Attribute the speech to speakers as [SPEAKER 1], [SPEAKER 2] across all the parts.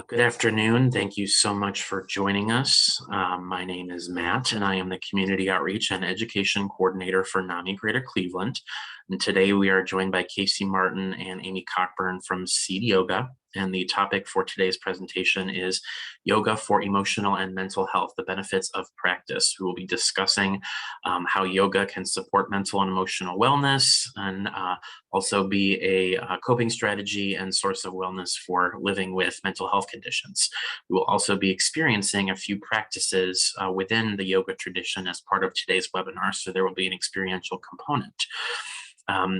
[SPEAKER 1] Good afternoon. Thank you so much for joining us. My name is Matt, and I am the Community Outreach and Education Coordinator for NAMI Greater Cleveland. And today we are joined by Casey Martin and Amy Cockburn from Seed Yoga. And the topic for today's presentation is Yoga for Emotional and Mental Health, the Benefits of Practice. We will be discussing how yoga can support mental and emotional wellness and also be a coping strategy and source of wellness for living with mental health conditions. We will also be experiencing a few practices within the yoga tradition as part of today's webinar, so there will be an experiential component.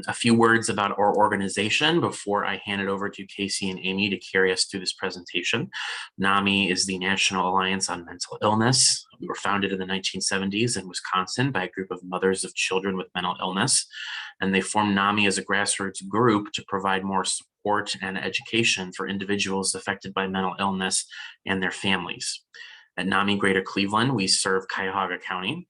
[SPEAKER 1] A few words about our organization before I hand it over to Casey and Amy to carry us through this presentation. NAMI is the National Alliance on Mental Illness. We were founded in the 1970s in Wisconsin by a group of mothers of children with mental illness, and they formed NAMI as a grassroots group to provide more support and education for individuals affected by mental illness and their families. At NAMI Greater Cleveland, we serve Cuyahoga County,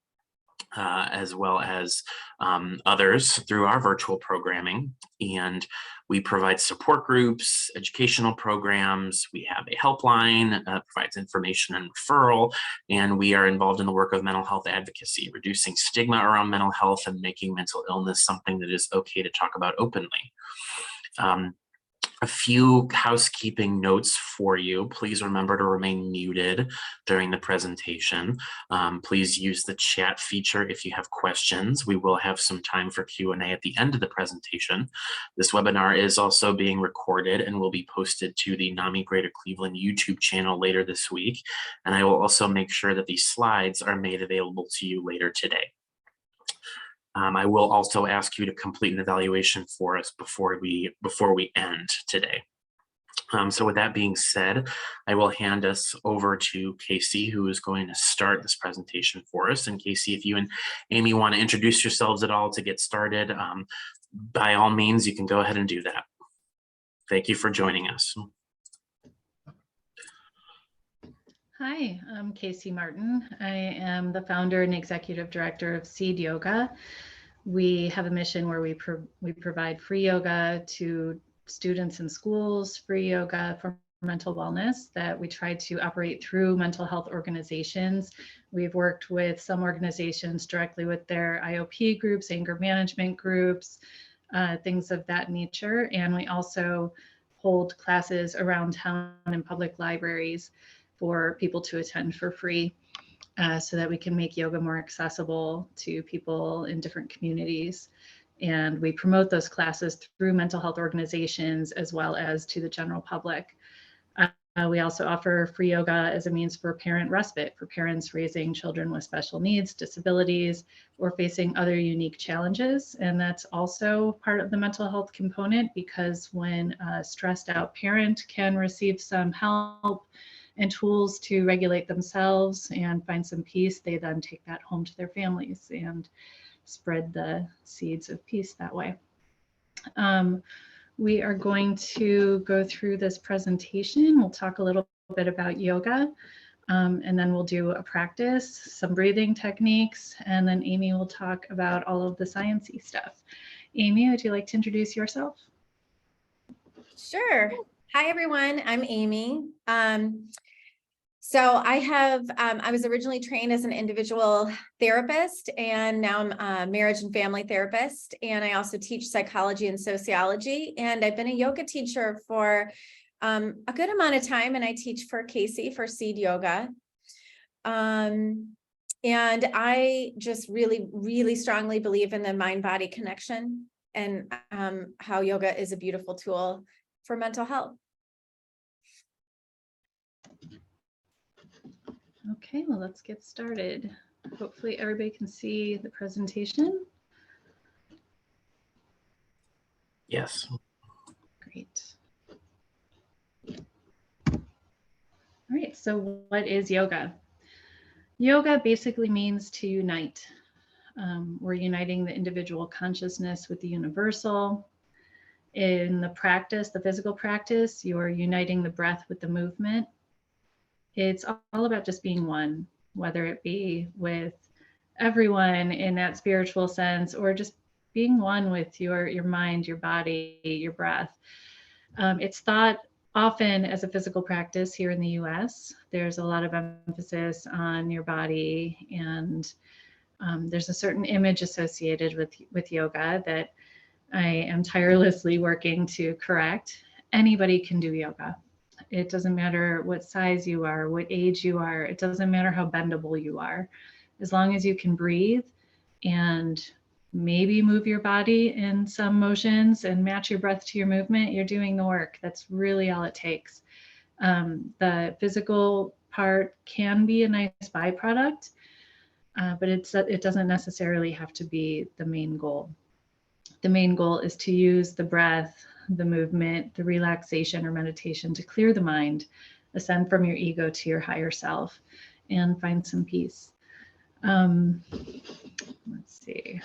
[SPEAKER 1] as well as others through our virtual programming. And we provide support groups, educational programs. We have a helpline that provides information and referral. And we are involved in the work of mental health advocacy, reducing stigma around mental health and making mental illness something that is okay to talk about openly. A few housekeeping notes for you. Please remember to remain muted during the presentation. Please use the chat feature if you have questions. We will have some time for Q&A at the end of the presentation. This webinar is also being recorded and will be posted to the NAMI Greater Cleveland YouTube channel later this week. And I will also make sure that these slides are made available to you later today. I will also ask you to complete an evaluation for us before we end today. So with that being said, I will hand us over to Casey, who is going to start this presentation for us. And Casey, if you and Amy want to introduce yourselves at all to get started, by all means, you can go ahead and do that. Thank you for joining us.
[SPEAKER 2] Hi, I'm Casey Martin. I am the founder and executive director of Seed Yoga. We have a mission where we provide free yoga to students in schools, free yoga for mental wellness that we try to operate through mental health organizations. We've worked with some organizations directly with their IOP groups, anger management groups, things of that nature. And we also hold classes around town in public libraries for people to attend for free, so that we can make yoga more accessible to people in different communities. And we promote those classes through mental health organizations as well as to the general public. We also offer free yoga as a means for parent respite for parents raising children with special needs, disabilities, or facing other unique challenges. And that's also part of the mental health component, because when a stressed out parent can receive some help and tools to regulate themselves and find some peace, they then take that home to their families and spread the seeds of peace that way. We are going to go through this presentation. We'll talk a little bit about yoga, and then we'll do a practice, some breathing techniques, and then Amy will talk about all of the sciencey stuff. Amy, would you like to introduce yourself?
[SPEAKER 3] Sure. Hi, everyone. I'm Amy. So I was originally trained as an individual therapist, and now I'm a marriage and family therapist. And I also teach psychology and sociology. And I've been a yoga teacher for a good amount of time. And I teach for Casey for Seed Yoga. And I just really, really strongly believe in the mind-body connection, and how yoga is a beautiful tool for mental health.
[SPEAKER 2] Okay, well, let's get started. Hopefully everybody can see the presentation.
[SPEAKER 1] Yes.
[SPEAKER 2] Great. All right, so what is yoga? Yoga basically means to unite. We're uniting the individual consciousness with the universal. In the practice, the physical practice, you're uniting the breath with the movement. It's all about just being one, whether it be with everyone in that spiritual sense, or just being one with your mind, your body, your breath. It's thought often as a physical practice here in the US, there's a lot of emphasis on your body, and there's a certain image associated with yoga that I am tirelessly working to correct. Anybody can do yoga. It doesn't matter what size you are, what age you are. It doesn't matter how bendable you are. As long as you can breathe and maybe move your body in some motions and match your breath to your movement, you're doing the work. That's really all it takes. The physical part can be a nice byproduct, but it doesn't necessarily have to be the main goal. The main goal is to use the breath, the movement, the relaxation or meditation to clear the mind, ascend from your ego to your higher self, and find some peace. Let's see.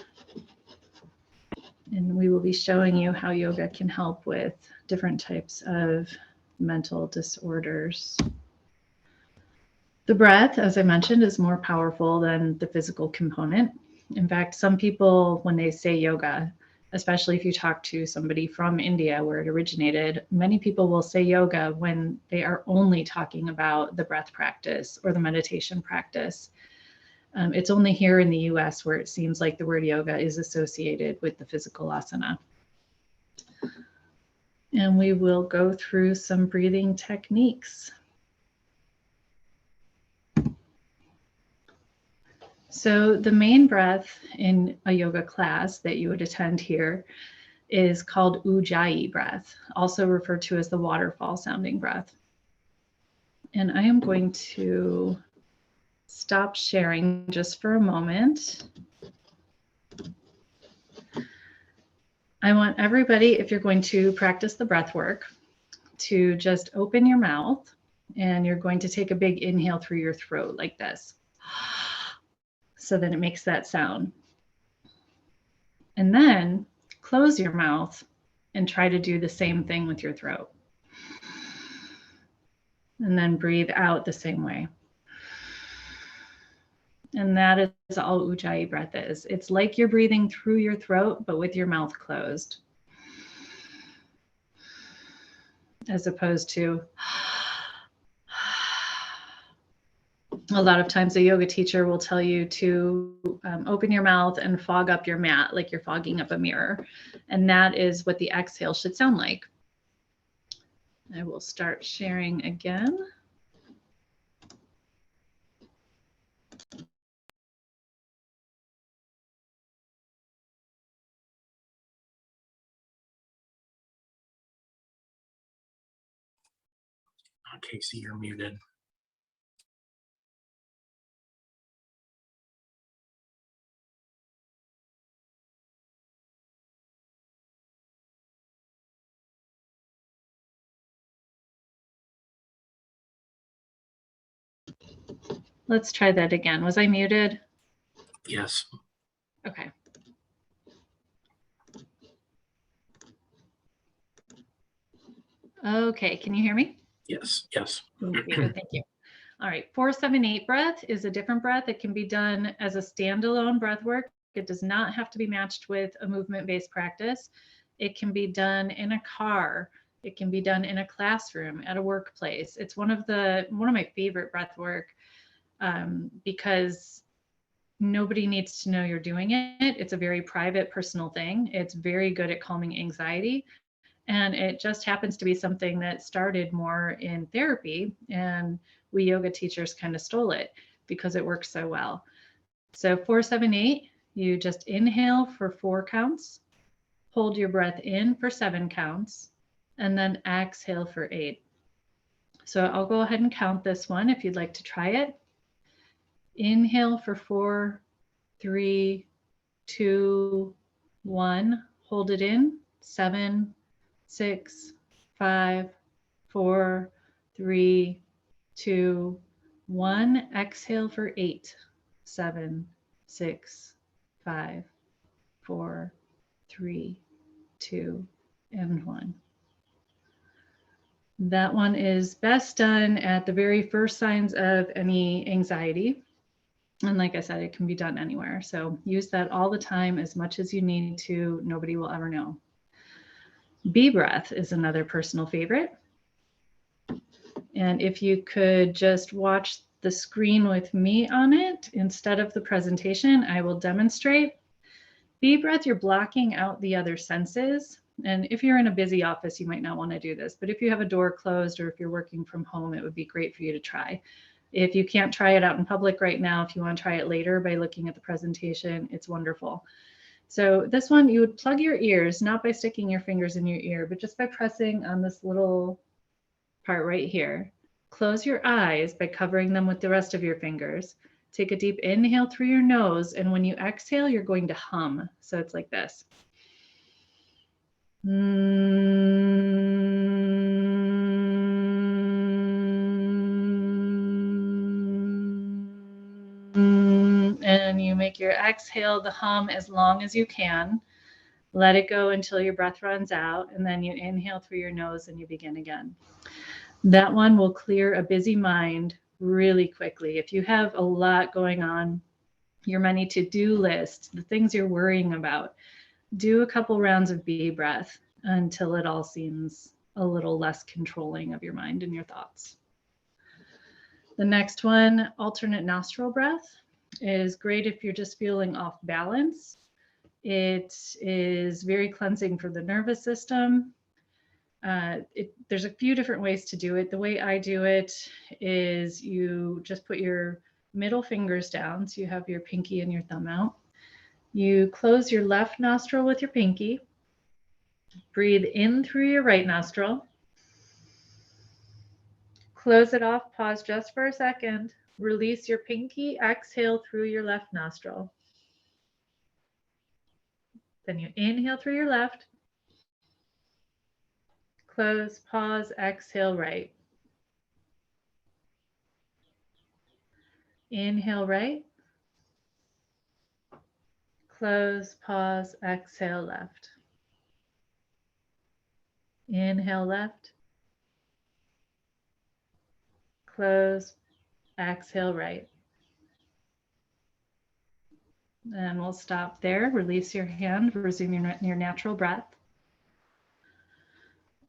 [SPEAKER 2] And we will be showing you how yoga can help with different types of mental disorders. The breath, as I mentioned, is more powerful than the physical component. In fact, some people, when they say yoga, especially if you talk to somebody from India where it originated, many people will say yoga when they are only talking about the breath practice or the meditation practice. It's only here in the US where it seems like the word yoga is associated with the physical asana. And we will go through some breathing techniques. So the main breath in a yoga class that you would attend here is called Ujjayi breath, also referred to as the waterfall sounding breath. And I am going to stop sharing just for a moment. I want everybody, if you're going to practice the breath work, to just open your mouth, and you're going to take a big inhale through your throat like this. So that it makes that sound. And then close your mouth and try to do the same thing with your throat. And then breathe out the same way. And that is all Ujjayi breath is. It's like you're breathing through your throat, but with your mouth closed. As opposed to a lot of times a yoga teacher will tell you to open your mouth and fog up your mat like you're fogging up a mirror. And that is what the exhale should sound like. I will start sharing again.
[SPEAKER 1] Casey, you're muted.
[SPEAKER 2] Let's try that again. Was I muted?
[SPEAKER 1] Yes.
[SPEAKER 2] Okay. Okay, can you hear me?
[SPEAKER 1] Yes. Yes.
[SPEAKER 2] Thank you. Thank you. All right, 4-7-8 breath is a different breath. It can be done as a standalone breath work. It does not have to be matched with a movement-based practice. It can be done in a car. It can be done in a classroom, at a workplace. It's one of my favorite breath work because nobody needs to know you're doing it. It's a very private, personal thing. It's very good at calming anxiety. And it just happens to be something that started more in therapy, and we yoga teachers kind of stole it because it works so well. So 4-7-8, you just inhale for 4 counts, hold your breath in for 7 counts, and then exhale for 8. So I'll go ahead and count this one if you'd like to try it. Inhale for 4, 3, 2, 1. Hold it in. 7, 6, 5, 4, 3, 2, 1. Exhale for 8, 7, 6, 5, 4, 3, 2, and 1. That one is best done at the very first signs of any anxiety. And like I said, it can be done anywhere. So use that all the time, as much as you need to. Nobody will ever know. B breath is another personal favorite. And if you could just watch the screen with me on it instead of the presentation, I will demonstrate. Deep breath, you're blocking out the other senses. And if you're in a busy office, you might not want to do this, but if you have a door closed or if you're working from home, it would be great for you to try. If you can't try it out in public right now, if you want to try it later by looking at the presentation, it's wonderful. So this one, you would plug your ears, not by sticking your fingers in your ear, but just by pressing on this little part right here. Close your eyes by covering them with the rest of your fingers. Take a deep inhale through your nose, and when you exhale, you're going to hum. So it's like this. And you make your exhale the hum as long as you can. Let it go until your breath runs out, and then you inhale through your nose and you begin again. That one will clear a busy mind really quickly. If you have a lot going on, your many to-do list, the things you're worrying about, do a couple rounds of B breath until it all seems a little less controlling of your mind and your thoughts. The next one, alternate nostril breath, is great if you're just feeling off balance. It is very cleansing for the nervous system. There's a few different ways to do it. The way I do it is you just put your middle fingers down. So you have your pinky and your thumb out. You close your left nostril with your pinky. Breathe in through your right nostril. Close it off. Pause just for a second. Release your pinky. Exhale through your left nostril. Then you inhale through your left. Close, pause, exhale right. Inhale right. Close, pause, exhale left. Inhale left. Close, exhale right. And we'll stop there. Release your hand, resume your natural breath.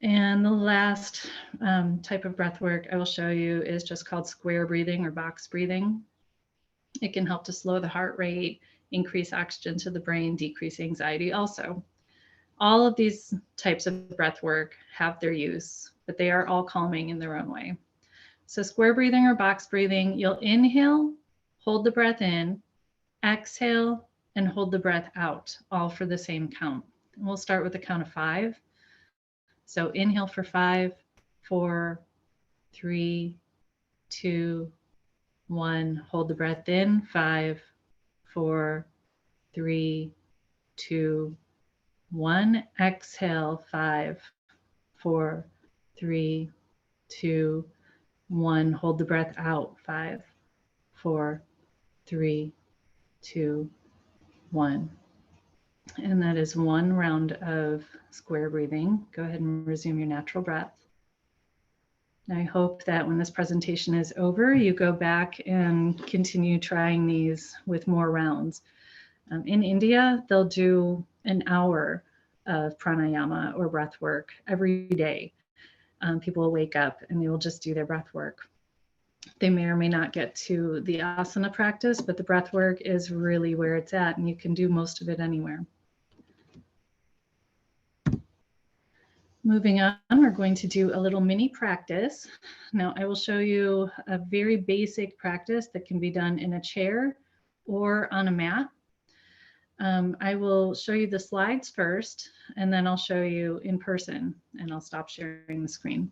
[SPEAKER 2] And the last type of breath work I will show you is just called square breathing or box breathing. It can help to slow the heart rate, increase oxygen to the brain, decrease anxiety also. All of these types of breath work have their use, but they are all calming in their own way. So square breathing or box breathing, you'll inhale, hold the breath in, exhale, and hold the breath out, all for the same count. And we'll start with the count of 5. So inhale for 5, 4, 3, 2, 1. Hold the breath in, 5, 4, 3, 2, 1. Exhale, 5, 4, 3, 2, 1. Hold the breath out, 5, 4, 3, 2, 1. And that is one round of square breathing. Go ahead and resume your natural breath. I hope that when this presentation is over, you go back and continue trying these with more rounds. In India, they'll do an hour of pranayama or breath work every day. People will wake up and they will just do their breath work. They may or may not get to the asana practice, but the breath work is really where it's at, and you can do most of it anywhere. Moving on, we're going to do a little mini practice. Now, I will show you a very basic practice that can be done in a chair or on a mat. I will show you the slides first, and then I'll show you in person, and I'll stop sharing the screen.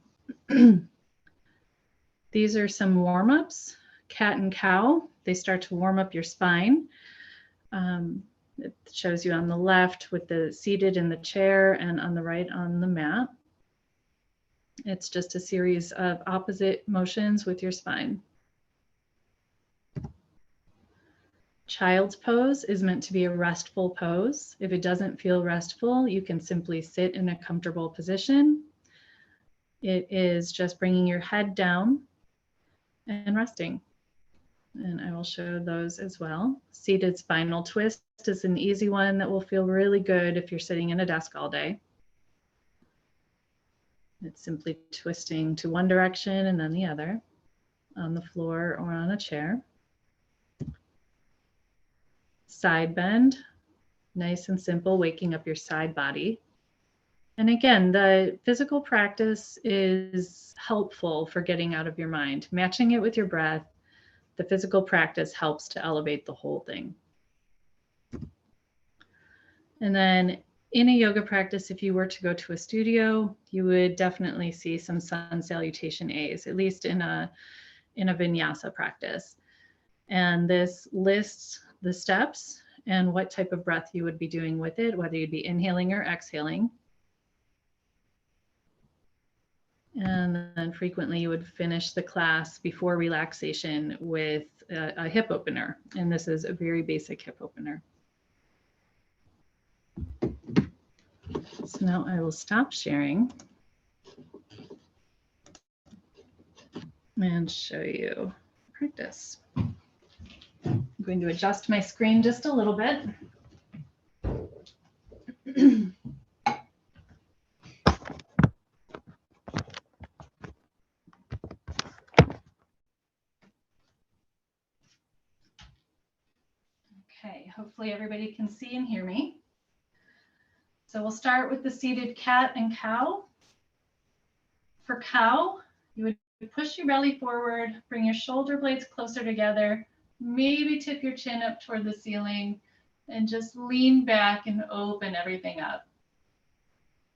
[SPEAKER 2] These are some warm-ups, cat and cow. They start to warm up your spine. It shows you on the left with the seated in the chair and on the right on the mat. It's just a series of opposite motions with your spine. Child's pose is meant to be a restful pose. If it doesn't feel restful, you can simply sit in a comfortable position. It is just bringing your head down and resting. And I will show those as well. Seated spinal twist is an easy one that will feel really good if you're sitting in a desk all day. It's simply twisting to one direction and then the other on the floor or on a chair. Side bend, nice and simple, waking up your side body. And again, the physical practice is helpful for getting out of your mind. Matching it with your breath, the physical practice helps to elevate the whole thing. And then in a yoga practice, if you were to go to a studio, you would definitely see some sun salutation A's, at least in a vinyasa practice. And this lists the steps and what type of breath you would be doing with it, whether you'd be inhaling or exhaling. And then frequently you would finish the class before relaxation with a hip opener. And this is a very basic hip opener. So now I will stop sharing and show you practice. I'm going to adjust my screen just a little bit. Okay, hopefully everybody can see and hear me. So we'll start with the seated cat and cow. For cow, you would push your belly forward, bring your shoulder blades closer together, maybe tip your chin up toward the ceiling, and just lean back and open everything up.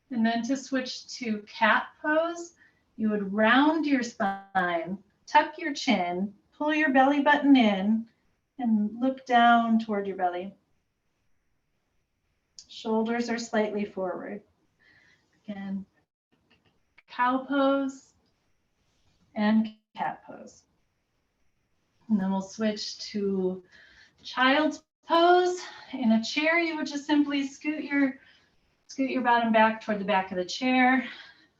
[SPEAKER 2] And then to switch to cat pose, you would round your spine, tuck your chin, pull your belly button in, and look down toward your belly. Shoulders are slightly forward. Again, cow pose and cat pose. And then we'll switch to child's pose. In a chair, you would just simply scoot your bottom back toward the back of the chair.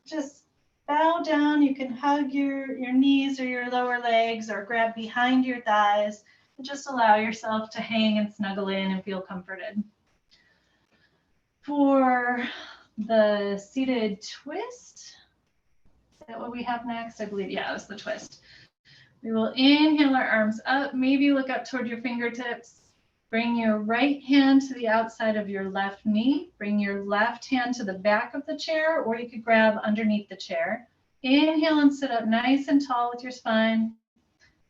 [SPEAKER 2] Just bow down. You can hug your knees or your lower legs or grab behind your thighs. And just allow yourself to hang and snuggle in and feel comforted. For the seated twist, is that what we have next? I believe, yeah, it's the twist. We will inhale our arms up, maybe look up toward your fingertips. Bring your right hand to the outside of your left knee. Bring your left hand to the back of the chair, or you could grab underneath the chair. Inhale and sit up nice and tall with your spine.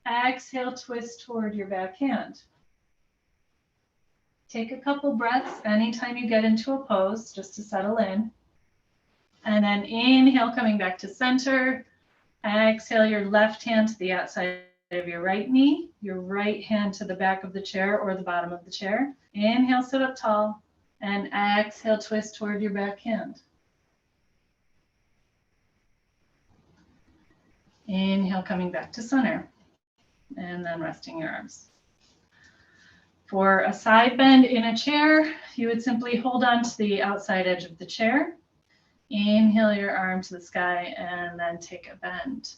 [SPEAKER 2] Exhale, twist toward your back hand. Take a couple breaths anytime you get into a pose, just to settle in. And then inhale, coming back to center. Exhale, your left hand to the outside of your right knee, your right hand to the back of the chair or the bottom of the chair. Inhale, sit up tall, and exhale, twist toward your back hand. Inhale, coming back to center, and then resting your arms. For a side bend in a chair, you would simply hold on to the outside edge of the chair. Inhale your arm to the sky, and then take a bend.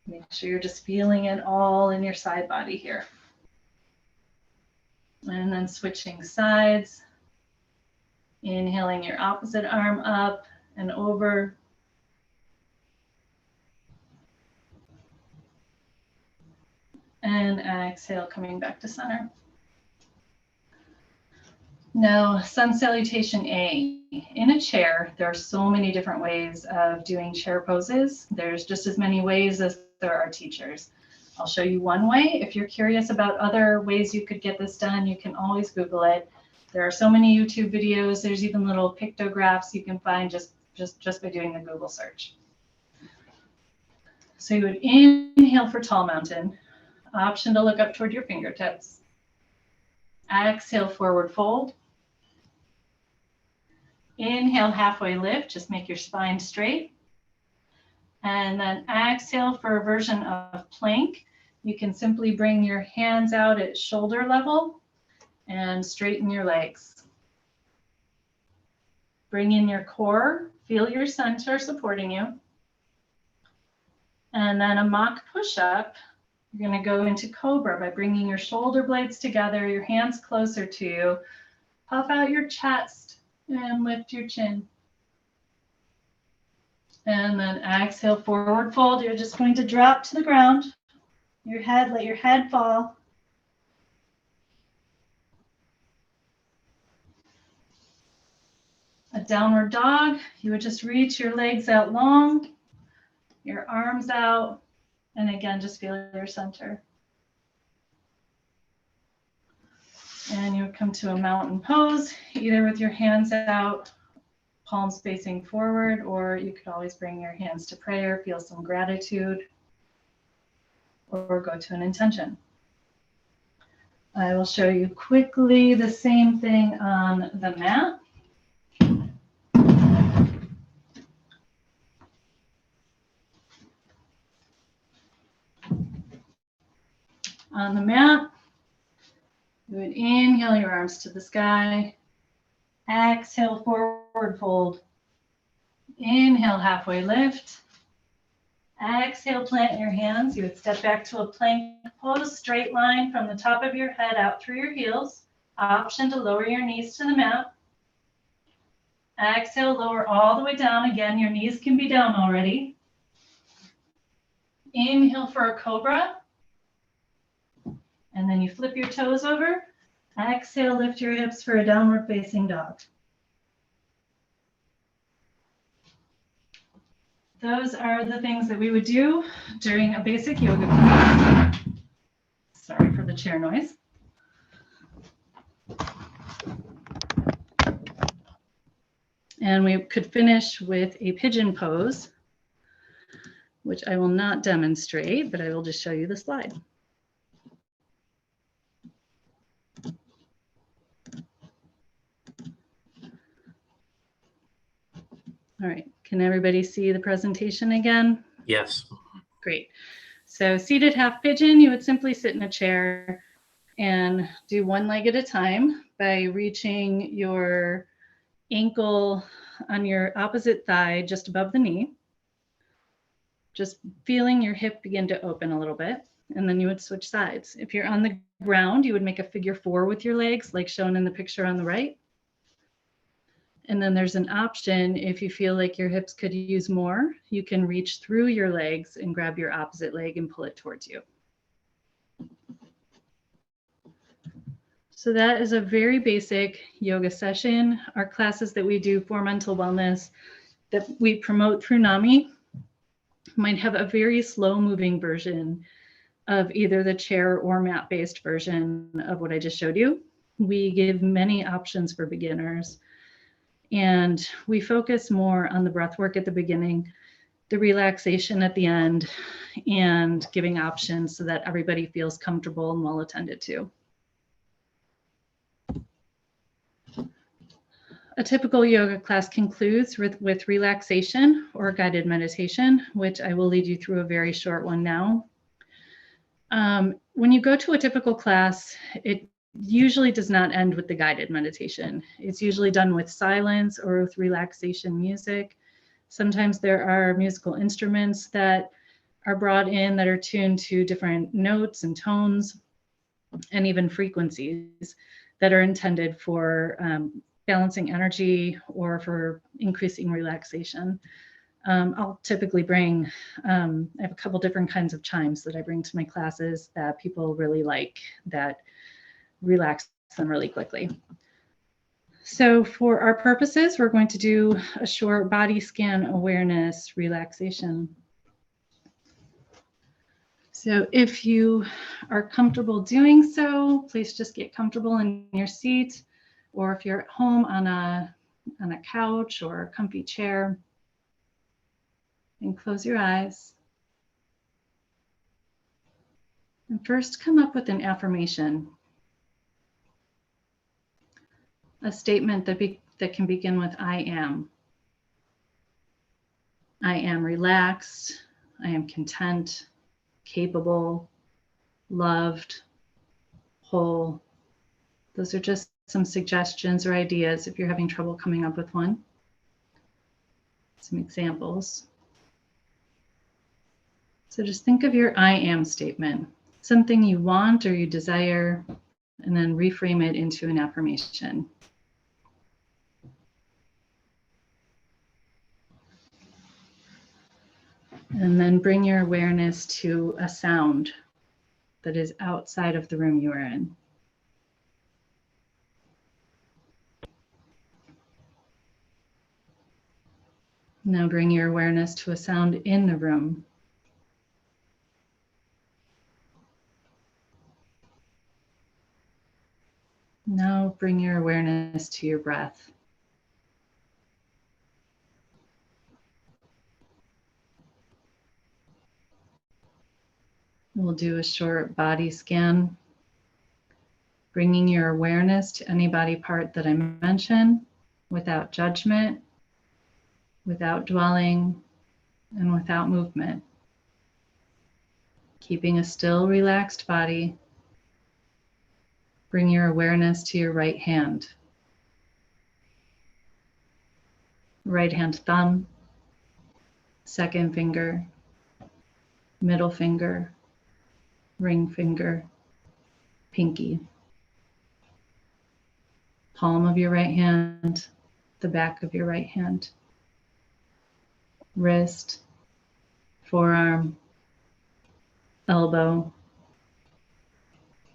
[SPEAKER 2] Make sure you're just feeling it all in your side body here. And then switching sides. Inhaling your opposite arm up and over. And exhale, coming back to center. Now, sun salutation A. In a chair, there are so many different ways of doing chair poses. There's just as many ways as there are teachers. I'll show you one way. If you're curious about other ways you could get this done, you can always Google it. There are so many YouTube videos. There's even little pictographs you can find just by doing the Google search. So you would inhale for tall mountain. Option to look up toward your fingertips. Exhale, forward fold. Inhale, halfway lift. Just make your spine straight. And then exhale for a version of plank. You can simply bring your hands out at shoulder level and straighten your legs. Bring in your core. Feel your center supporting you. And then a mock push-up. You're going to go into cobra by bringing your shoulder blades together, your hands closer to you. Puff out your chest and lift your chin. And then exhale, forward fold. You're just going to drop to the ground. Your head, let your head fall. A downward dog, you would just reach your legs out long, your arms out, and again, just feel your center. And you would come to a mountain pose, either with your hands out, palms facing forward, or you could always bring your hands to prayer, feel some gratitude, or go to an intention. I will show you quickly the same thing on the mat. On the mat, you would inhale your arms to the sky. Exhale, forward fold. Inhale, halfway lift. Exhale, plant your hands. You would step back to a plank pose, straight line from the top of your head out through your heels. Option to lower your knees to the mat. Exhale, lower all the way down. Again, your knees can be down already. Inhale for a cobra. And then you flip your toes over. Exhale, lift your hips for a downward facing dog. Those are the things that we would do during a basic yoga class. Sorry for the chair noise. And we could finish with a pigeon pose, which I will not demonstrate, but I will just show you the slide. All right, can everybody see the presentation again?
[SPEAKER 1] Yes.
[SPEAKER 2] Great. So seated half pigeon, you would simply sit in a chair and do one leg at a time by reaching your ankle on your opposite thigh just above the knee. Just feeling your hip begin to open a little bit, and then you would switch sides. If you're on the ground, you would make a figure 4 with your legs, like shown in the picture on the right. And then there's an option, if you feel like your hips could use more, you can reach through your legs and grab your opposite leg and pull it towards you. So that is a very basic yoga session. Our classes that we do for mental wellness that we promote through NAMI might have a very slow moving version of either the chair or mat-based version of what I just showed you. We give many options for beginners. And we focus more on the breath work at the beginning, the relaxation at the end, and giving options so that everybody feels comfortable and well attended to. A typical yoga class concludes with relaxation or guided meditation, which I will lead you through a very short one now. When you go to a typical class, it usually does not end with the guided meditation. It's usually done with silence or with relaxation music. Sometimes there are musical instruments that are brought in that are tuned to different notes and tones and even frequencies that are intended for balancing energy or for increasing relaxation. I'll typically bring, I have a couple different kinds of chimes that I bring to my classes that people really like, that relax them really quickly. So for our purposes, we're going to do a short body scan awareness relaxation. So if you are comfortable doing so, please just get comfortable in your seat, or if you're at home on a couch or a comfy chair, and close your eyes. And first come up with an affirmation. A statement that can begin with I am. I am relaxed. I am content, capable, loved, whole. Those are just some suggestions or ideas if you're having trouble coming up with one. Some examples. So just think of your I am statement, something you want or you desire, and then reframe it into an affirmation. And then bring your awareness to a sound that is outside of the room you are in. Now bring your awareness to a sound in the room. Now bring your awareness to your breath. We'll do a short body scan, bringing your awareness to any body part that I mention without judgment, without dwelling, and without movement. Keeping a still, relaxed body, bring your awareness to your right hand. Right hand thumb, second finger, middle finger, ring finger, pinky. Palm of your right hand, the back of your right hand, wrist, forearm, elbow,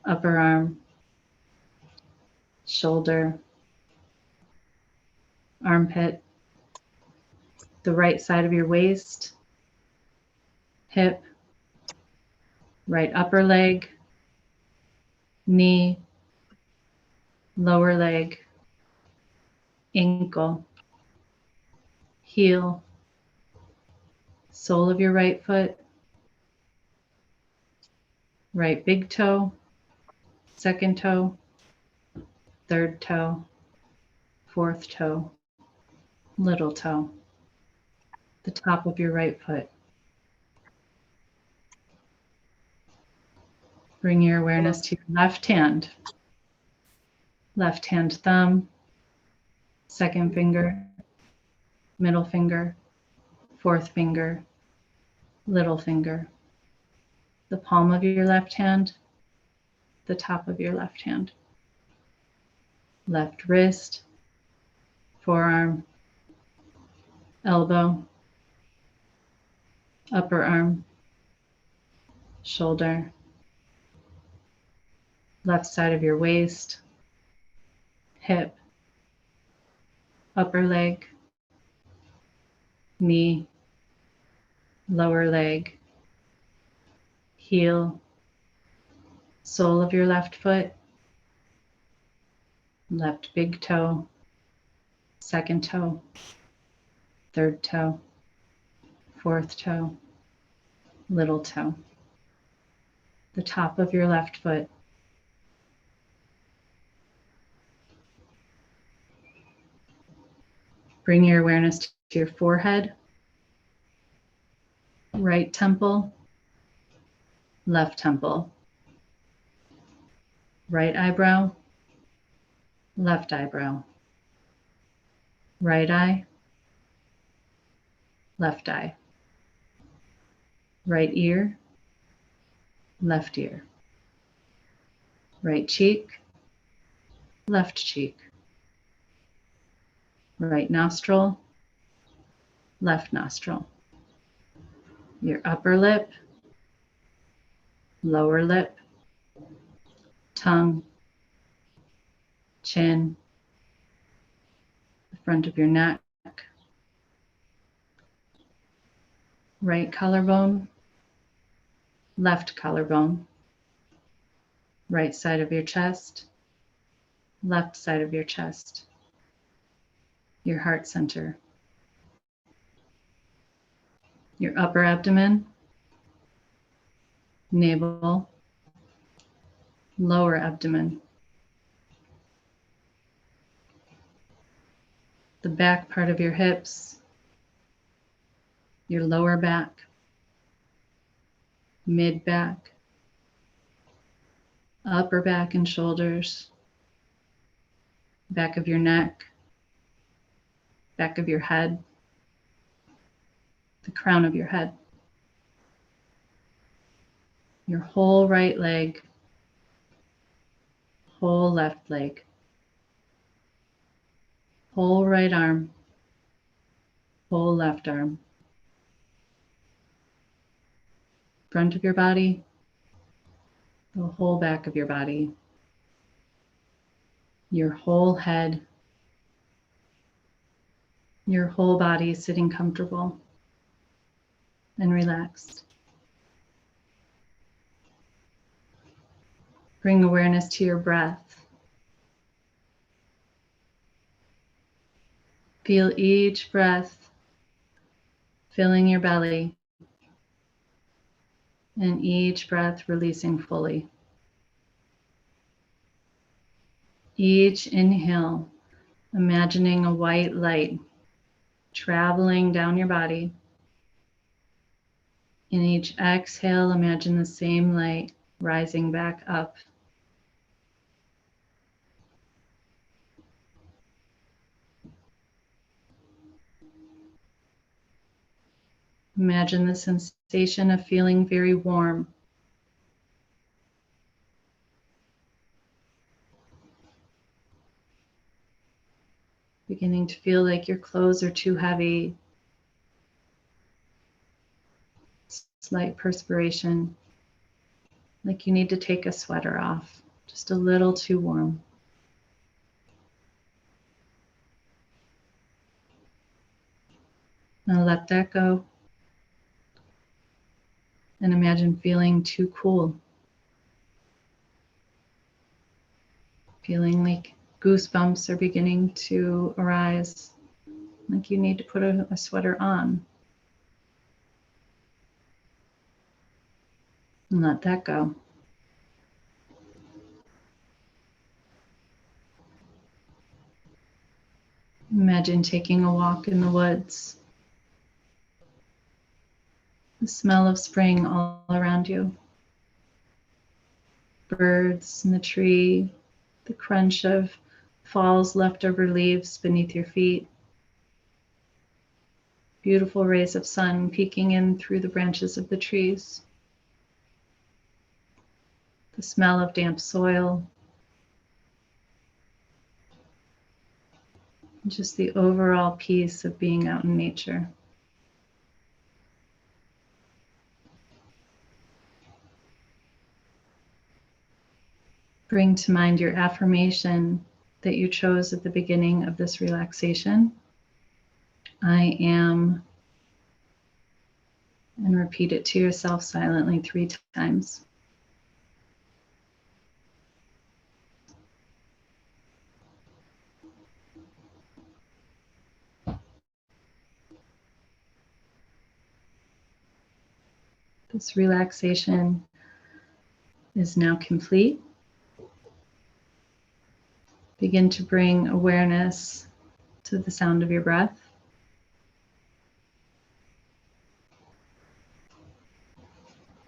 [SPEAKER 2] upper arm, shoulder, armpit, the right side of your waist, hip, right upper leg, knee, lower leg, ankle, heel, sole of your right foot, right big toe, second toe, third toe, fourth toe, little toe, the top of your right foot. Bring your awareness to your left hand thumb, second finger, middle finger, fourth finger, little finger, the palm of your left hand, the top of your left hand, left wrist, forearm, elbow, upper arm, shoulder, left side of your waist, hip, upper leg, knee, lower leg, heel, sole of your left foot, left big toe, second toe, third toe, fourth toe, little toe, the top of your left foot. Bring your awareness to your forehead, right temple, left temple, right eyebrow, left eyebrow, right eye, left eye, right ear, left ear, right cheek, left cheek, right nostril, left nostril, your upper lip, lower lip, tongue, chin, the front of your neck, right collarbone, left collarbone, right side of your chest, left side of your chest, your heart center, your upper abdomen, navel, lower abdomen, the back part of your hips, your lower back, mid back, upper back and shoulders, back of your neck, back of your head, the crown of your head, your whole right leg, whole left leg, whole right arm, whole left arm, front of your body, the whole back of your body, your whole head, your whole body sitting comfortable and relaxed. Bring awareness to your breath. Feel each breath filling your belly and each breath releasing fully. Each inhale, imagining a white light traveling down your body. In each exhale, imagine the same light rising back up. Imagine the sensation of feeling very warm. Beginning to feel like your clothes are too heavy. Slight perspiration, like you need to take a sweater off, just a little too warm. Now let that go. And imagine feeling too cool. Feeling like goosebumps are beginning to arise, like you need to put a sweater on. And let that go. Imagine taking a walk in the woods. The smell of spring all around you. Birds in the tree, the crunch of fall's leftover leaves beneath your feet. Beautiful rays of sun peeking in through the branches of the trees. The smell of damp soil. Just the overall peace of being out in nature. Bring to mind your affirmation that you chose at the beginning of this relaxation. I am, and repeat it to yourself silently 3 times. This relaxation is now complete. Begin to bring awareness to the sound of your breath.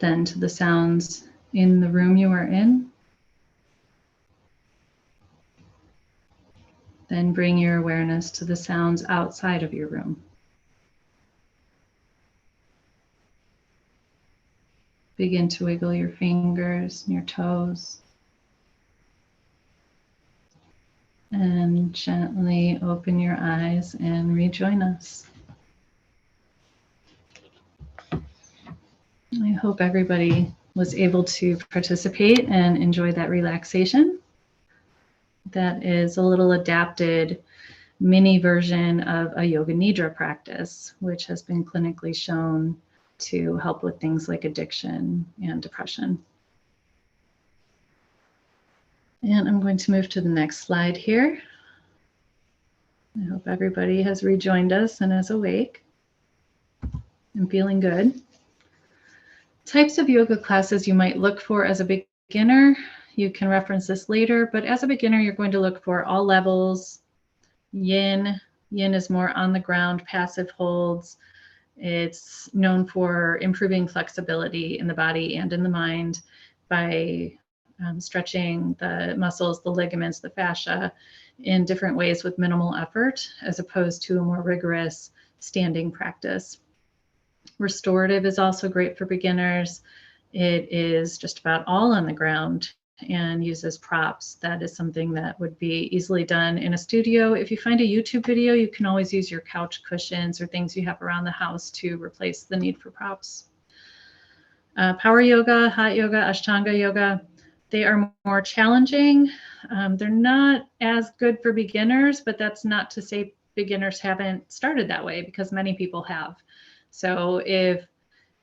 [SPEAKER 2] Then to the sounds in the room you are in. Then bring your awareness to the sounds outside of your room. Begin to wiggle your fingers and your toes. And gently open your eyes and rejoin us. I hope everybody was able to participate and enjoy that relaxation. That is a little adapted mini version of a yoga nidra practice, which has been clinically shown to help with things like addiction and depression. And I'm going to move to the next slide here. I hope everybody has rejoined us and is awake and feeling good. Types of yoga classes you might look for as a beginner. You can reference this later, but as a beginner, you're going to look for all levels. Yin. Yin is more on the ground, passive holds. It's known for improving flexibility in the body and in the mind by stretching the muscles, the ligaments, the fascia in different ways with minimal effort, as opposed to a more rigorous standing practice. Restorative is also great for beginners. It is just about all on the ground and uses props. That is something that would be easily done in a studio. If you find a YouTube video, you can always use your couch cushions or things you have around the house to replace the need for props. Power yoga, hot yoga, Ashtanga yoga, they are more challenging. They're not as good for beginners, but that's not to say beginners haven't started that way, because many people have. So if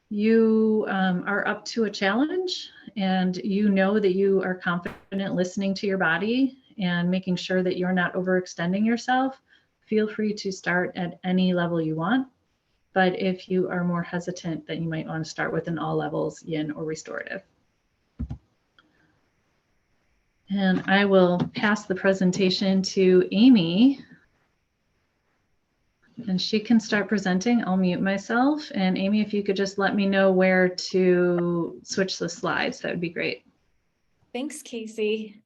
[SPEAKER 2] you are up to a challenge and you know that you are confident listening to your body and making sure that you're not overextending yourself, feel free to start at any level you want. But if you are more hesitant, then you might want to start with an all levels yin or restorative. And I will pass the presentation to Amy, and she can start presenting. I'll mute myself. And Amy, if you could just let me know where to switch the slides, that would be great.
[SPEAKER 3] Thanks, Casey.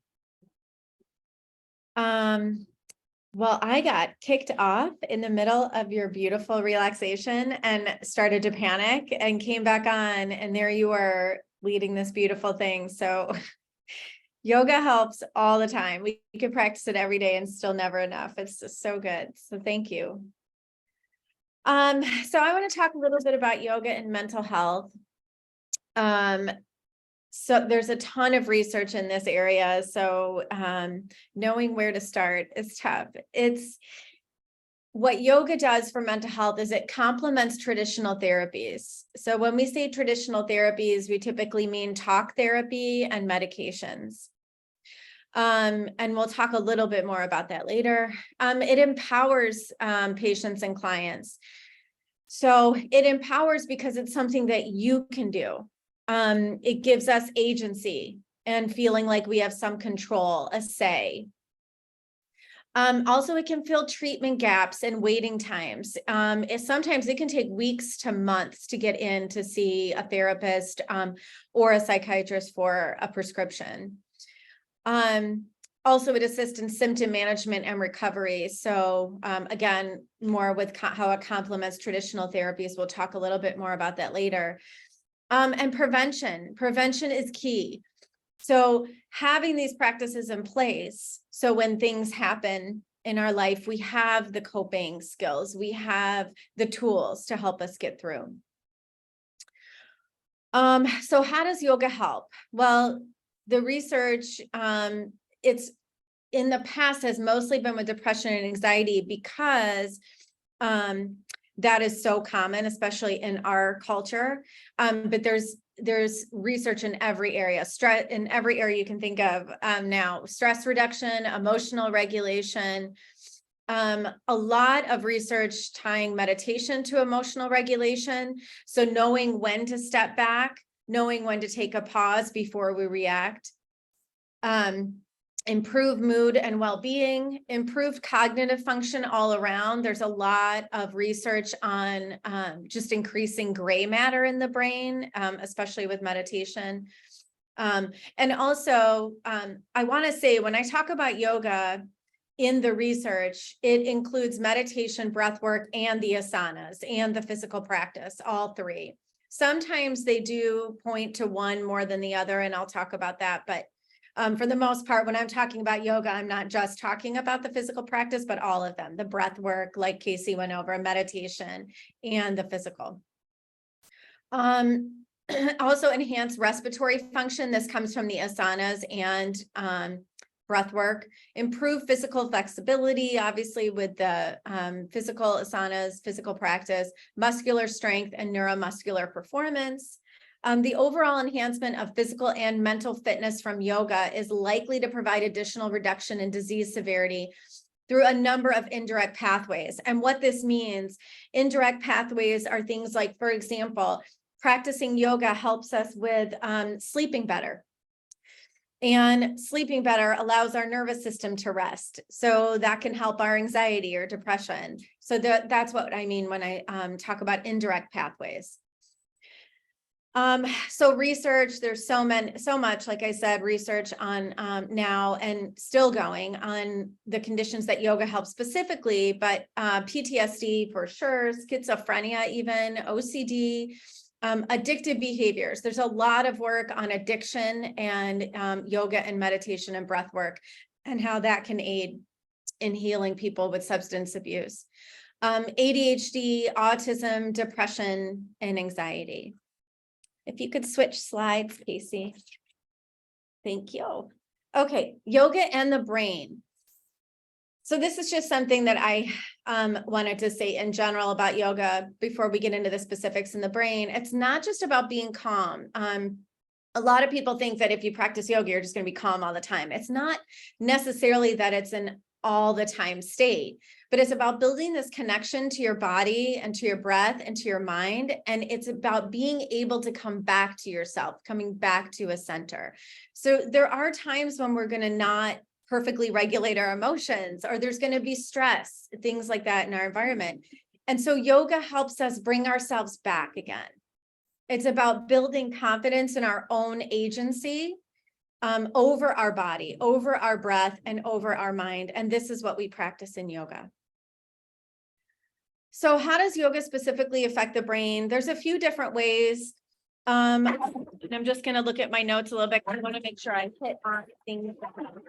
[SPEAKER 3] Well, I got kicked off in the middle of your beautiful relaxation and started to panic and came back on, and there you were leading this beautiful thing. So yoga helps all the time. We can practice it every day and still never enough. It's just so good. So thank you. So I want to talk a little bit about yoga and mental health. So there's a ton of research in this area. So knowing where to start is tough. It's what yoga does for mental health is it complements traditional therapies. So when we say traditional therapies, we typically mean talk therapy and medications. And we'll talk a little bit more about that later. It empowers patients and clients. So it empowers because it's something that you can do. It gives us agency and feeling like we have some control, a say. Also, it can fill treatment gaps and waiting times. Sometimes it can take weeks to months to get in to see a therapist or a psychiatrist for a prescription. Also, it assists in symptom management and recovery. So again, more with how it complements traditional therapies. We'll talk a little bit more about that later. And prevention is key. So having these practices in place, so when things happen in our life, we have the coping skills, we have the tools to help us get through. So how does yoga help? Well, the research, it's in the past has mostly been with depression and anxiety because that is so common, especially in our culture. But there's research in every area, stress in every area you can think of now, stress reduction, emotional regulation, a lot of research tying meditation to emotional regulation. So knowing when to step back, knowing when to take a pause before we react. Improve mood and well-being, improved cognitive function all around. There's a lot of research on just increasing gray matter in the brain, especially with meditation. And also, I want to say when I talk about yoga in the research, it includes meditation, breath work, and the asanas and the physical practice, all three. Sometimes they do point to one more than the other, and I'll talk about that, but for the most part, when I'm talking about yoga, I'm not just talking about the physical practice, but all of them, the breath work, like Casey went over, meditation, and the physical. Also enhance respiratory function. This comes from the asanas and breath work. Improve physical flexibility, obviously with the physical asanas, physical practice, muscular strength, and neuromuscular performance. The overall enhancement of physical and mental fitness from yoga is likely to provide additional reduction in disease severity through a number of indirect pathways. And what this means, indirect pathways are things like, for example, practicing yoga helps us with sleeping better. And sleeping better allows our nervous system to rest. So that can help our anxiety or depression. So that's what I mean when I talk about indirect pathways. So research, there's so much, like I said, research on now and still going on the conditions that yoga helps specifically, but PTSD for sure, schizophrenia even, OCD, addictive behaviors. There's a lot of work on addiction and yoga and meditation and breath work and how that can aid in healing people with substance abuse. ADHD, autism, depression, and anxiety. If you could switch slides, Casey. Thank you. Okay, yoga and the brain. So this is just something that I wanted to say in general about yoga before we get into the specifics in the brain. It's not just about being calm. A lot of people think that if you practice yoga, you're just going to be calm all the time. It's not necessarily that it's an all the time state, but it's about building this connection to your body and to your breath and to your mind. And it's about being able to come back to yourself, coming back to a center. So there are times when we're going to not perfectly regulate our emotions, or there's going to be stress, things like that in our environment. And so yoga helps us bring ourselves back again. It's about building confidence in our own agency over our body, over our breath, and over our mind. And this is what we practice in yoga. So how does yoga specifically affect the brain? There's a few different ways. And I'm just going to look at my notes a little bit. I want to make sure I hit on things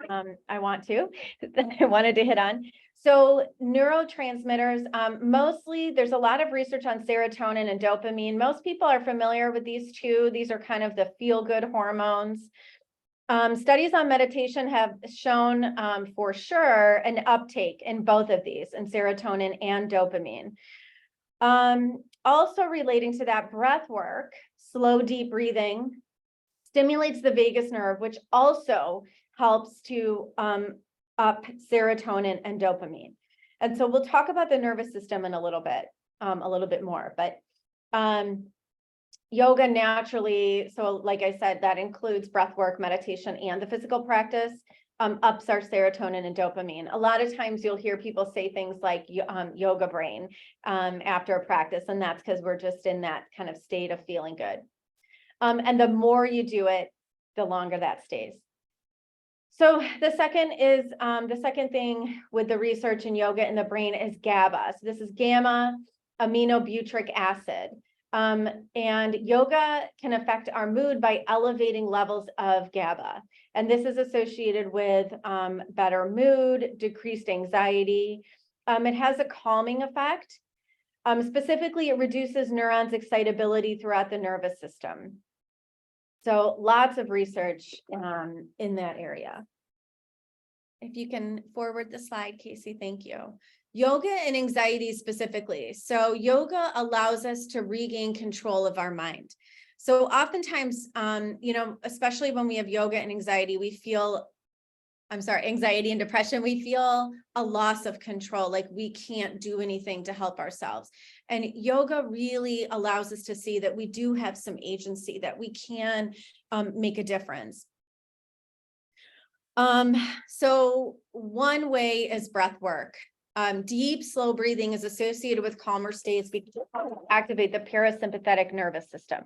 [SPEAKER 3] that I wanted to hit on. So neurotransmitters, mostly there's a lot of research on serotonin and dopamine. Most people are familiar with these two. These are kind of the feel-good hormones. Studies on meditation have shown for sure an uptake in both of these, in serotonin and dopamine. Also relating to that, breath work, slow, deep breathing, stimulates the vagus nerve, which also helps to up serotonin and dopamine. And so we'll talk about the nervous system in a little bit more, but yoga naturally, so like I said, that includes breath work, meditation, and the physical practice, ups our serotonin and dopamine. A lot of times you'll hear people say things like yoga brain after a practice, and that's because we're just in that kind of state of feeling good. And the more you do it, the longer that stays. So the second thing with the research in yoga in the brain is GABA. So this is gamma aminobutyric acid. And yoga can affect our mood by elevating levels of GABA. And this is associated with better mood, decreased anxiety. It has a calming effect. Specifically, it reduces neurons' excitability throughout the nervous system. So lots of research in that area. If you can forward the slide, Casey, thank you. Yoga and anxiety specifically. So yoga allows us to regain control of our mind. So oftentimes, especially when we have yoga and anxiety, anxiety and depression, we feel a loss of control, like we can't do anything to help ourselves. And yoga really allows us to see that we do have some agency, that we can make a difference. So one way is breath work. Deep, slow breathing is associated with calmer states because it activate the parasympathetic nervous system.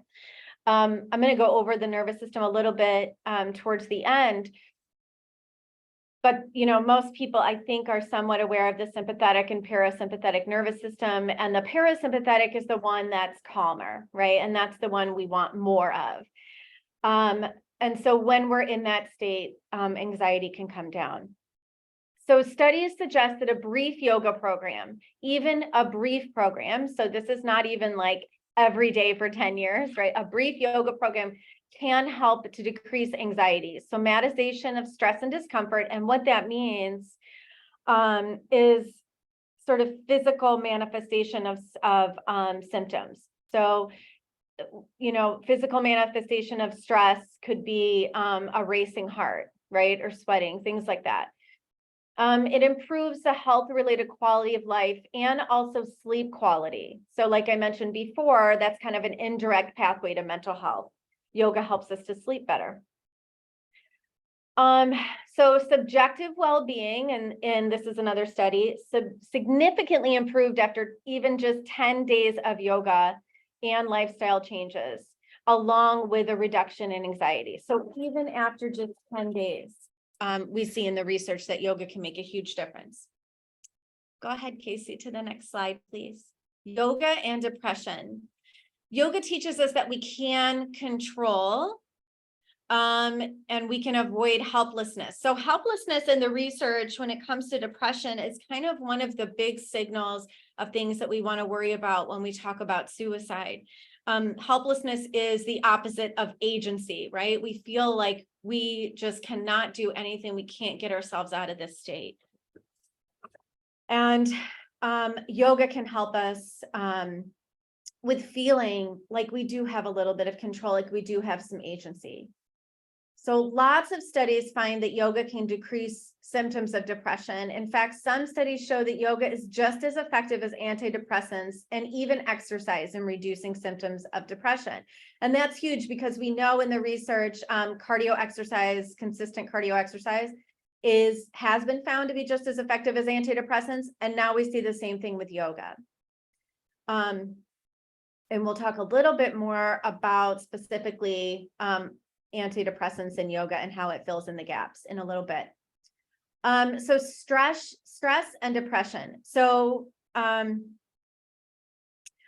[SPEAKER 3] I'm going to go over the nervous system a little bit towards the end. But, most people, I think, are somewhat aware of the sympathetic and parasympathetic nervous system. And the parasympathetic is the one that's calmer, right? And that's the one we want more of. And so when we're in that state, anxiety can come down. So studies suggest that a brief yoga program, even a brief program, so this is not even like every day for 10 years, right? A brief yoga program can help to decrease anxiety, somatization of stress and discomfort. And what that means is sort of physical manifestation of symptoms. So, physical manifestation of stress could be a racing heart, right? Or sweating, things like that. It improves the health-related quality of life and also sleep quality. So like I mentioned before, that's kind of an indirect pathway to mental health. Yoga helps us to sleep better. So subjective well-being, and this is another study, significantly improved after even just 10 days of yoga and lifestyle changes, along with a reduction in anxiety. So even after just 10 days, we see in the research that yoga can make a huge difference. Go ahead, Casey, to the next slide, please. Yoga and depression. Yoga teaches us that we can control And we can avoid helplessness. So helplessness in the research when it comes to depression is kind of one of the big signals of things that we want to worry about when we talk about suicide. Helplessness is the opposite of agency, right? We feel like we just cannot do anything. We can't get ourselves out of this state. And yoga can help us with feeling like we do have a little bit of control, like we do have some agency. So lots of studies find that yoga can decrease symptoms of depression. In fact, some studies show that yoga is just as effective as antidepressants and even exercise in reducing symptoms of depression. And that's huge because we know in the research, cardio exercise, consistent cardio exercise has been found to be just as effective as antidepressants. And now we see the same thing with yoga. And we'll talk a little bit more about specifically antidepressants in yoga and how it fills in the gaps in a little bit. So stress and depression. So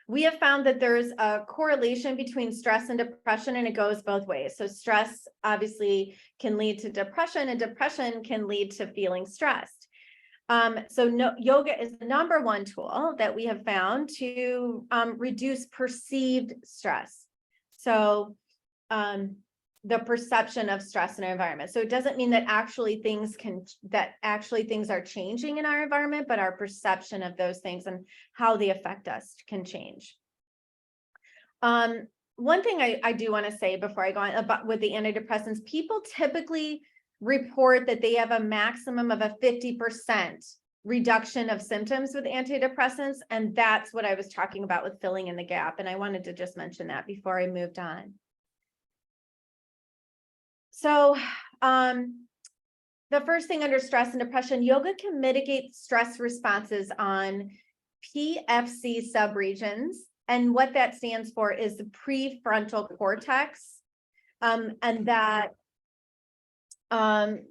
[SPEAKER 3] we have found that there's a correlation between stress and depression, and it goes both ways. So stress obviously can lead to depression, and depression can lead to feeling stressed. Yoga is the number one tool that we have found to reduce perceived stress. So the perception of stress in our environment. So it doesn't mean that actually things are changing in our environment, but our perception of those things and how they affect us can change. One thing I do want to say before I go on about with the antidepressants, people typically report that they have a maximum of a 50% reduction of symptoms with antidepressants. And that's what I was talking about with filling in the gap. And I wanted to just mention that before I moved on. So the first thing under stress and depression, yoga can mitigate stress responses on PFC subregions. And what that stands for is the prefrontal cortex. And that can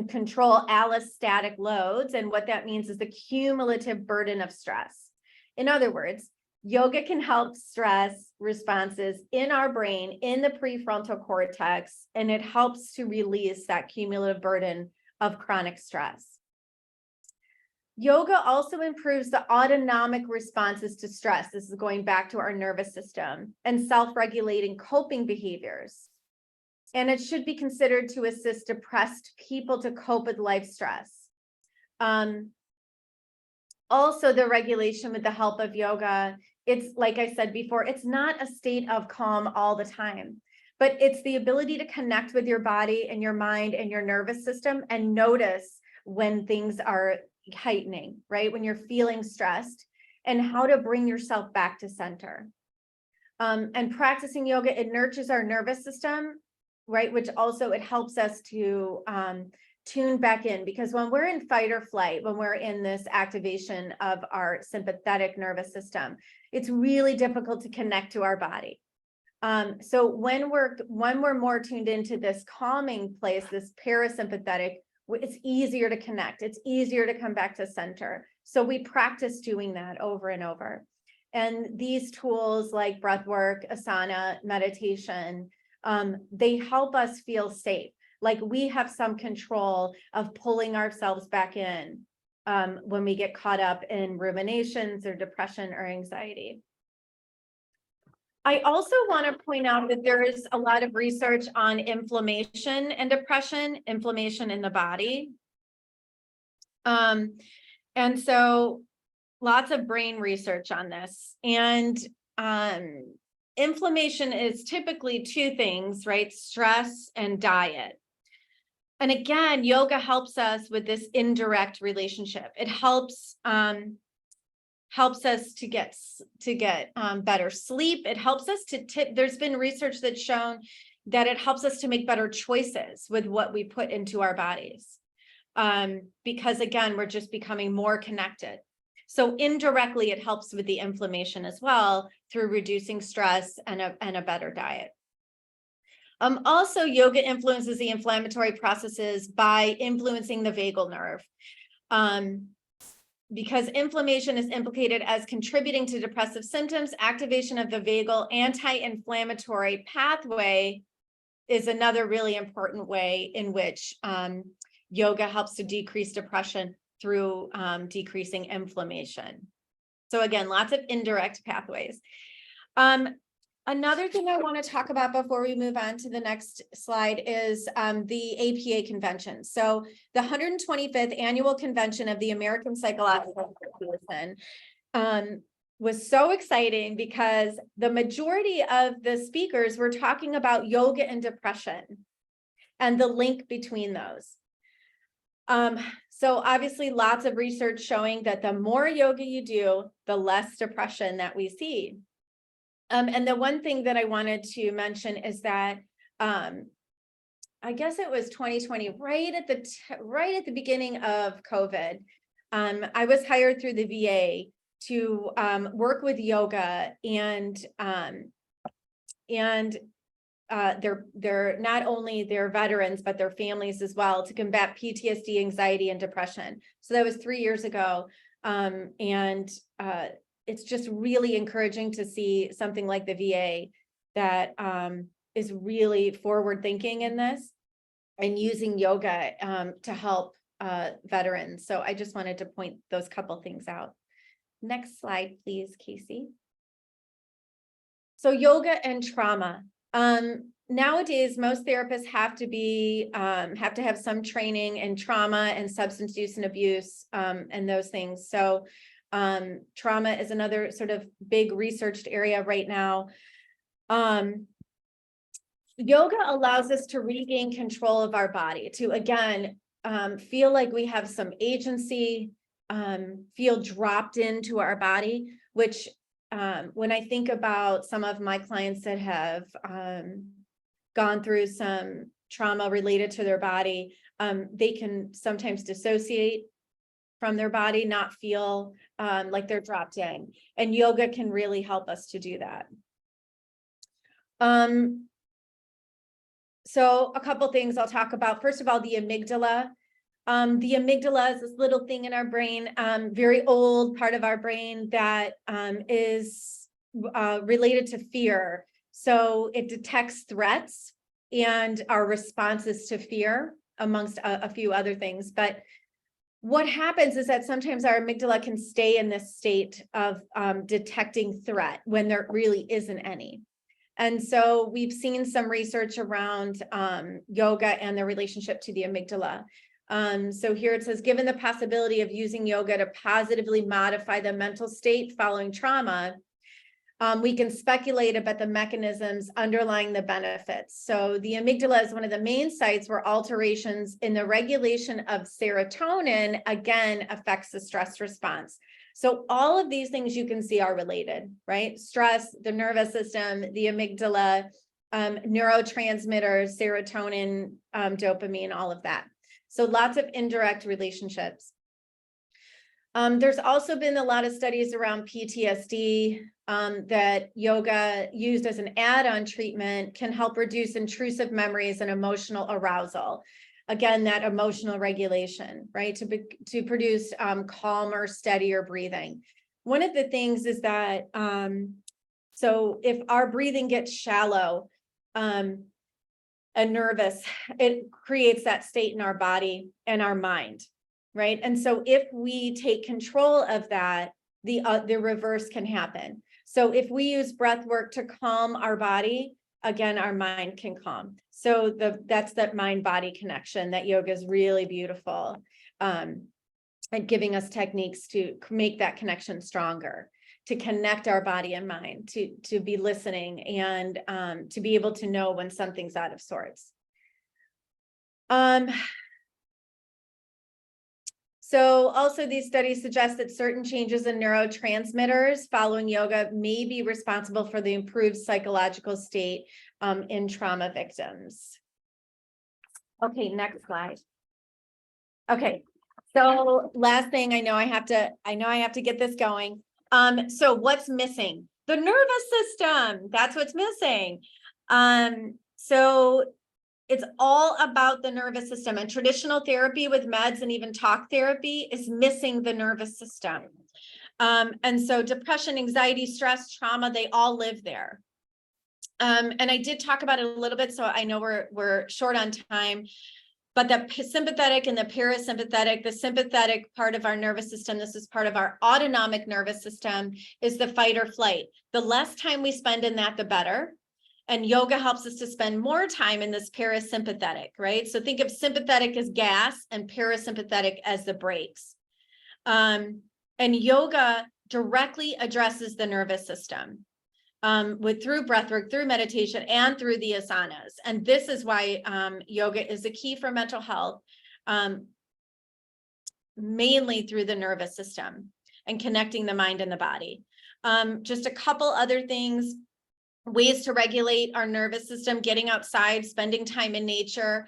[SPEAKER 3] control allostatic loads. And what that means is the cumulative burden of stress. In other words, yoga can help stress responses in our brain, in the prefrontal cortex, and it helps to release that cumulative burden of chronic stress. Yoga also improves the autonomic responses to stress. This is going back to our nervous system and self-regulating coping behaviors. And it should be considered to assist depressed people to cope with life stress. Also, the regulation with the help of yoga, it's like I said before, it's not a state of calm all the time, but it's the ability to connect with your body and your mind and your nervous system and notice when things are heightening, right? When you're feeling stressed, and how to bring yourself back to center. And practicing yoga, it nurtures our nervous system, right? Which also it helps us to tune back in, because when we're in fight or flight, when we're in this activation of our sympathetic nervous system, it's really difficult to connect to our body. So when we're more tuned into this calming place, this parasympathetic, it's easier to connect. It's easier to come back to center. So we practice doing that over and over. And these tools like breath work, asana, meditation, they help us feel safe. Like we have some control of pulling ourselves back in when we get caught up in ruminations or depression or anxiety. I also want to point out that there is a lot of research on inflammation and depression, inflammation in the body. And so lots of brain research on this. And inflammation is typically two things, right? Stress and diet. And again, yoga helps us with this indirect relationship. It helps us to get better sleep. It helps us there's been research that's shown that it helps us to make better choices with what we put into our bodies. Because again, we're just becoming more connected. So indirectly, it helps with the inflammation as well through reducing stress and a better diet. Also, yoga influences the inflammatory processes by influencing the vagal nerve. Because inflammation is implicated as contributing to depressive symptoms, activation of the vagal anti-inflammatory pathway is another really important way in which yoga helps to decrease depression through decreasing inflammation. So again, lots of indirect pathways. Another thing I want to talk about before we move on to the next slide is the APA convention. So the 125th annual convention of the American Psychological Association was so exciting because the majority of the speakers were talking about yoga and depression and the link between those. So obviously lots of research showing that the more yoga you do, the less depression that we see. And the one thing that I wanted to mention is that I guess it was 2020, right at the beginning of COVID, I was hired through the VA to work with yoga and they're not only their veterans, but their families as well, to combat PTSD, anxiety, and depression. So that was 3 years ago. It's just really encouraging to see something like the VA that is really forward thinking in this and using yoga to help veterans. So I just wanted to point those couple things out. Next slide, please, Casey. So yoga and trauma. Nowadays, most therapists have to have some training in trauma and substance use and abuse and those things. So trauma is another sort of big researched area right now. Yoga allows us to regain control of our body, to again, feel like we have some agency, feel dropped into our body, which when I think about some of my clients that have gone through some trauma related to their body, they can sometimes dissociate from their body, not feel like they're dropped in. And yoga can really help us to do that. So a couple things I'll talk about. First of all, the amygdala. The amygdala is this little thing in our brain, very old part of our brain that is related to fear. So it detects threats and our responses to fear, amongst a few other things. But what happens is that sometimes our amygdala can stay in this state of detecting threat when there really isn't any. And so we've seen some research around yoga and the relationship to the amygdala. So here it says, given the possibility of using yoga to positively modify the mental state following trauma, we can speculate about the mechanisms underlying the benefits. So the amygdala is one of the main sites where alterations in the regulation of serotonin, again, affects the stress response. So all of these things you can see are related, right? Stress, the nervous system, the amygdala, neurotransmitters, serotonin, dopamine, all of that. So lots of indirect relationships. There's also been a lot of studies around PTSD that yoga used as an add-on treatment can help reduce intrusive memories and emotional arousal. Again, that emotional regulation, right? To produce calmer, steadier breathing. One of the things is that, so if our breathing gets shallow and nervous, it creates that state in our body and our mind, right? And so if we take control of that, the reverse can happen. So if we use breath work to calm our body, again, our mind can calm. So that's that mind-body connection that yoga is really beautiful at giving us techniques to make that connection stronger, to connect our body and mind, to be listening and to be able to know when something's out of sorts. So also these studies suggest that certain changes in neurotransmitters following yoga may be responsible for the improved psychological state in trauma victims. Okay, next slide. Okay, so last thing, I know I have to get this going. So what's missing? The nervous system, that's what's missing. So it's all about the nervous system, and traditional therapy with meds and even talk therapy is missing the nervous system. And so depression, anxiety, stress, trauma, they all live there. And I did talk about it a little bit, so I know we're short on time. But the sympathetic and the parasympathetic, the sympathetic part of our nervous system, this is part of our autonomic nervous system, is the fight or flight. The less time we spend in that, the better. And yoga helps us to spend more time in this parasympathetic, right? So think of sympathetic as gas and parasympathetic as the brakes. And yoga directly addresses the nervous system. Through breath work, through meditation, and through the asanas. And this is why yoga is a key for mental health, mainly through the nervous system and connecting the mind and the body. Just a couple other things, ways to regulate our nervous system: getting outside, spending time in nature,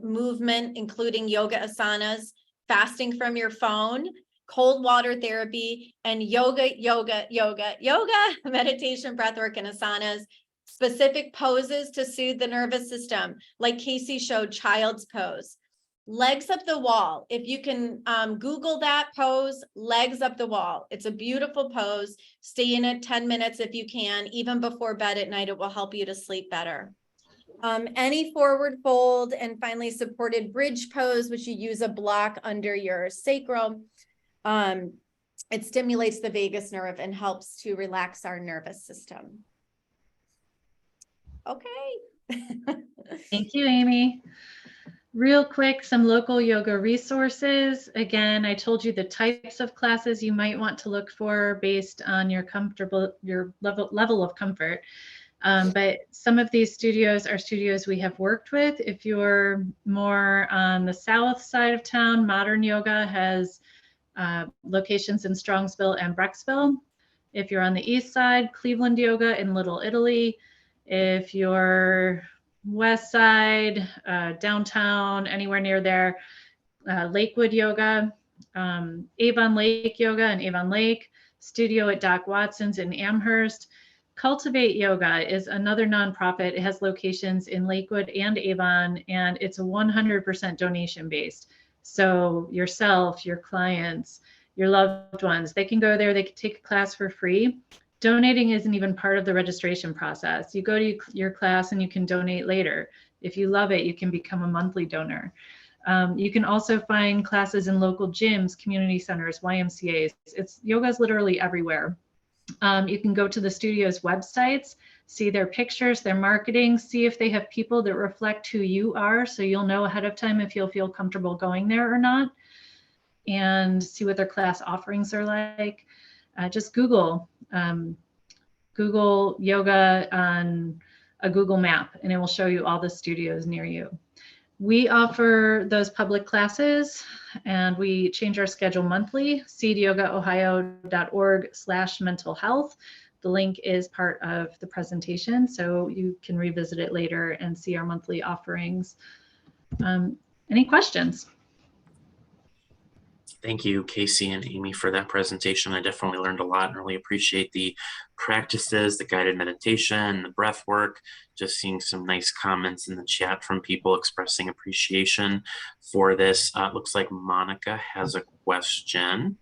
[SPEAKER 3] movement, including yoga asanas, fasting from your phone, cold water therapy, and yoga, meditation, breathwork, and asanas, specific poses to soothe the nervous system, like Casey showed, child's pose. Legs up the wall. If you can Google that pose, legs up the wall. It's a beautiful pose. Stay in it 10 minutes if you can, even before bed at night. It will help you to sleep better. Any forward fold, and finally supported bridge pose, which you use a block under your sacrum. It stimulates the vagus nerve and helps to relax our nervous system. Okay.
[SPEAKER 2] Thank you, Amy. Real quick, some local yoga resources. Again, I told you the types of classes you might want to look for based on your level of comfort. But some of these studios are studios we have worked with. If you're more on the south side of town, Modern Yoga has locations in Strongsville and Brecksville. If you're on the east side, Cleveland Yoga in Little Italy. If you're west side, downtown, anywhere near there, Lakewood Yoga, Avon Lake Yoga in Avon Lake, studio at Doc Watson's in Amherst. Cultivate Yoga is another nonprofit. It has locations in Lakewood and Avon, and it's 100% donation based. So yourself, your clients, your loved ones, they can go there, they can take a class for free. Donating isn't even part of the registration process. You go to your class and you can donate later. If you love it, you can become a monthly donor. You can also find classes in local gyms, community centers, YMCAs. Yoga's literally everywhere. You can go to the studio's websites, see their pictures, their marketing, see if they have people that reflect who you are, so you'll know ahead of time if you'll feel comfortable going there or not, and see what their class offerings are like. Just Google yoga on a Google map, and it will show you all the studios near you. We offer those public classes, and we change our schedule monthly. seedyogaohio.org/mental health. The link is part of the presentation, so you can revisit it later and see our monthly offerings. Any questions?
[SPEAKER 1] Thank you, Casey and Amy, for that presentation. I definitely learned a lot and really appreciate the practices, the guided meditation, the breath work. Just seeing some nice comments in the chat from people expressing appreciation for this. It looks like Monica has a question.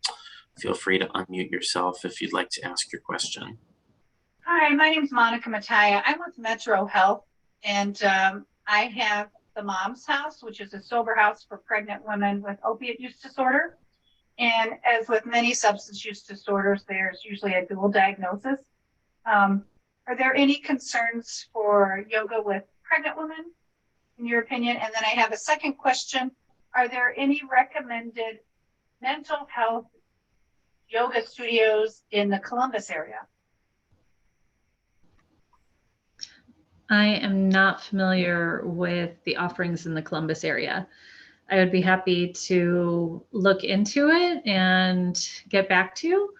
[SPEAKER 1] Feel free to unmute yourself if you'd like to ask your question.
[SPEAKER 4] Hi, my name is Monica Mataya. I'm with Metro Health, and I have the Mom's House, which is a sober house for pregnant women with opiate use disorder. And as with many substance use disorders, there's usually a dual diagnosis. Are there any concerns for yoga with pregnant women, in your opinion? And then I have a second question. Are there any recommended mental health yoga studios in the Columbus area?
[SPEAKER 2] I am not familiar with the offerings in the Columbus area. I would be happy to look into it and get back to you.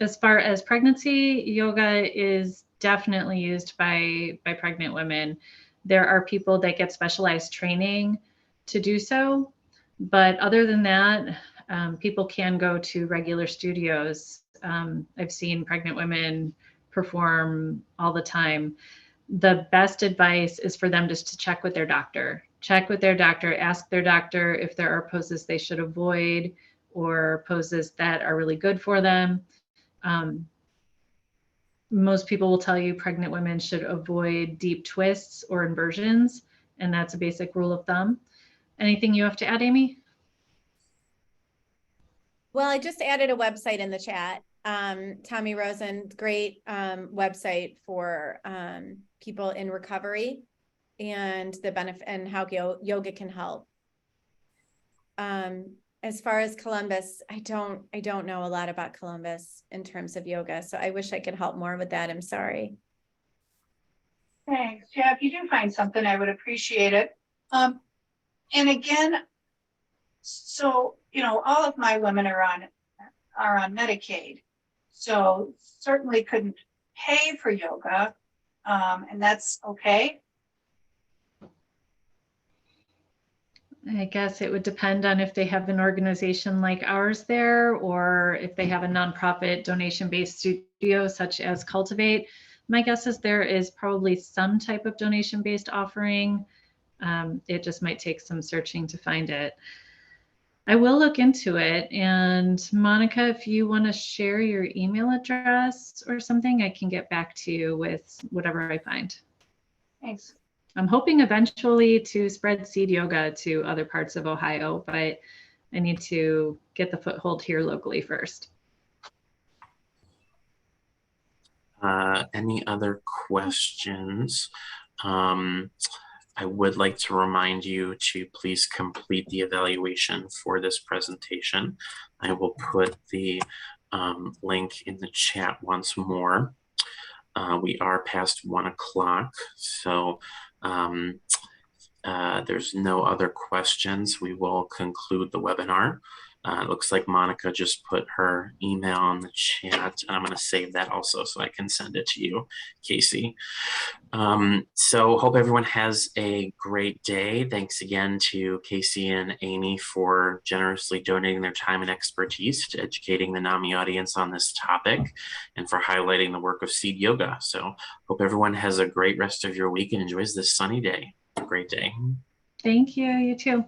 [SPEAKER 2] As far as pregnancy, yoga is definitely used by pregnant women. There are people that get specialized training to do so. But other than that, people can go to regular studios. I've seen pregnant women perform all the time. The best advice is for them just to check with their doctor. Check with their doctor, ask their doctor if there are poses they should avoid or poses that are really good for them. most people will tell you pregnant women should avoid deep twists or inversions, and that's a basic rule of thumb. Anything you have to add, Amy?
[SPEAKER 3] Well, I just added a website in the chat. Tommy Rosen, great website for people in recovery and the benefit and how yoga can help. As far as Columbus, I don't know a lot about Columbus in terms of yoga, so I wish I could help more with that. I'm sorry.
[SPEAKER 4] Thanks. Yeah, if you do find something, I would appreciate it. And again, so, you know, all of my women are on Medicaid, so certainly couldn't pay for yoga, and that's okay.
[SPEAKER 2] I guess it would depend on if they have an organization like ours there, or if they have a nonprofit donation-based studio such as Cultivate. My guess is there is probably some type of donation-based offering. It just might take some searching to find it. I will look into it. And Monica, if you want to share your email address or something, I can get back to you with whatever I find.
[SPEAKER 4] Thanks.
[SPEAKER 2] I'm hoping eventually to spread seed yoga to other parts of Ohio, but I need to get the foothold here locally first.
[SPEAKER 1] Any other questions? I would like to remind you to please complete the evaluation for this presentation. I will put the link in the chat once more. We are past 1 o'clock, so there's no other questions. We will conclude the webinar. It looks like Monica just put her email in the chat, and I'm going to save that also so I can send it to you, Casey. So hope everyone has a great day. Thanks again to Casey and Amy for generously donating their time and expertise to educating the NAMI audience on this topic and for highlighting the work of Seed Yoga. So hope everyone has a great rest of your week and enjoys this sunny day. Have a great day.
[SPEAKER 2] Thank you. You too.